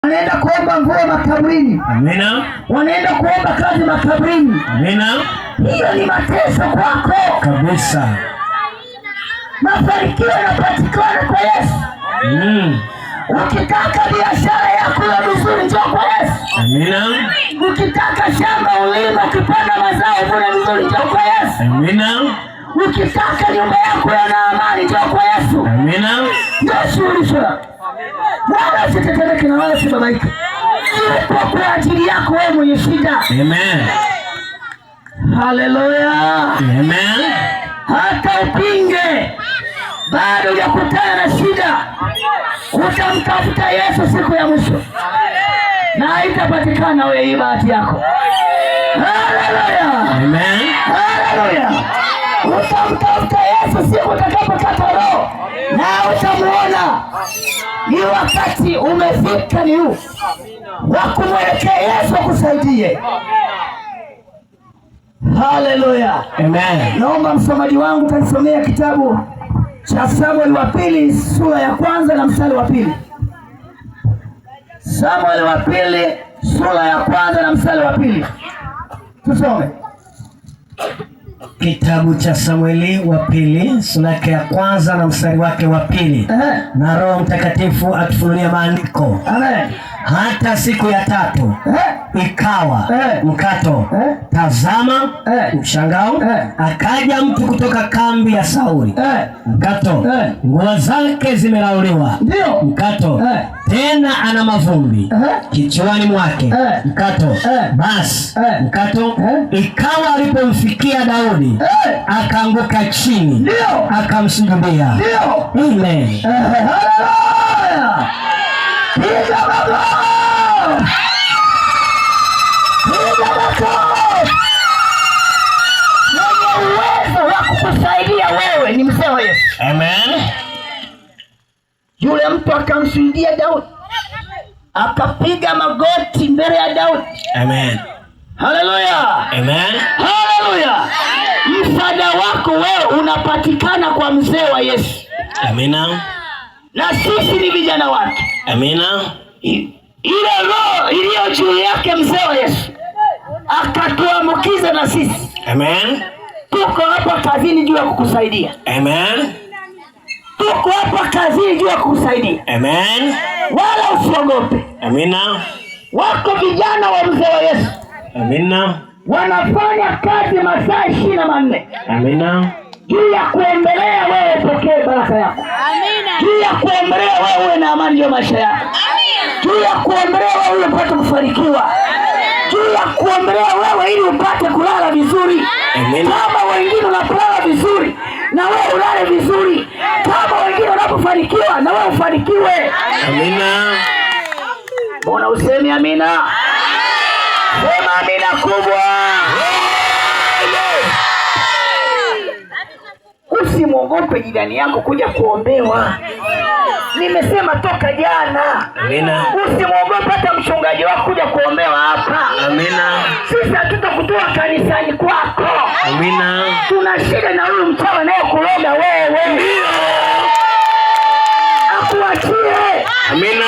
Wanaenda kuomba mvua makaburini. Amina. Wanaenda kuomba kazi makaburini. Amina. Hiyo ni mateso kwako. Kabisa. Mafanikio yanapatikana kwa Yesu. Ukitaka biashara yako ya vizuri njoo kwa Yesu. Amina. Ukitaka shamba ulima ukipanda mazao vuna vizuri njoo kwa Yesu. Amina. Ukitaka nyumba yako yana amani njoo kwa Yesu. Amina. Ndio suluhisho. Wala usitetemeke na wala usibabaike. Yupo kwa ajili yako wewe mwenye shida. Amen. Haleluya. Amen. Hata upinge bado hujakutana na shida, utamtafuta Yesu siku ya mwisho na haitapatikana wewe hii bahati yako. Haleluya. Amen. Haleluya. Utamtafuta Yesu siku utakapokata roho na utamuona. Ni wakati umefika, ni huu wa kumwelekea Yesu akusaidie. Haleluya. Amen. Naomba msomaji wangu kanisomea kitabu cha Samueli wa pili sura ya 1 na mstari wa 2. Samueli wa pili sura ya 1 na mstari wa 2. Tusome. Kitabu cha Samueli wa pili sura ya 1 na mstari wake wa 2. Na Roho Mtakatifu atufunulia maandiko. Amen. Hata siku ya 3 ikawa mkato, tazama mshangao, akaja mtu kutoka kambi ya Sauli. Mkato, nguo zake zimelauliwa. Ndio. Mkato, tena ana mavumbi kichwani mwake. Mkato, basi mkato, ikawa alipomfikia Daudi akaanguka chini. Ndio. Akamsujudia. Ndio. Amen. Haleluya. Piga makofi. Mwenye uwezo wa kukusaidia wewe ni mzee wa Yesu. Amen. Yule mtu akamsujudia Daudi, akapiga magoti mbele ya Daudi. Amen. Haleluya. Amen. Haleluya. Msaada wako wewe unapatikana kwa mzee wa Yesu. Amina. Na sisi ni vijana wake. Amina. Ile roho iliyo juu yake mzee wa Yesu akatuambukiza na sisi. Amen. Tuko hapa kazini juu ya kukusaidia. Amen. Tuko hapa kazini juu ya kukusaidia. Amen. Wala usiogope. Amina. Wako vijana wa mzee wa Yesu. Amina. Wanafanya kazi masaa 24. Amina. Juu ya kuendelea wewe pokee baraka yako. Amina. Juu ya kuendelea wewe uwe na amani ya maisha yako. Amina. Juu ya kuendelea wewe upate kufanikiwa. Juu ya kuendelea wewe ili upate kulala vizuri. Amina. Kama wengine wanalala vizuri na wewe ulale vizuri. Kama wengine wanapofanikiwa na wewe ufanikiwe. Amina. Mbona usemi amina? Sema amina kubwa. Usimwogope jirani yako kuja kuombewa. Nimesema toka jana. Amina. Usimwogope hata mchungaji wako kuja kuombewa hapa. Amina. Sisi hatutakutoa kanisani kwako. Amina. Tuna shida na huyu mchawi anayekuloga wewe. Akuachie. Amina.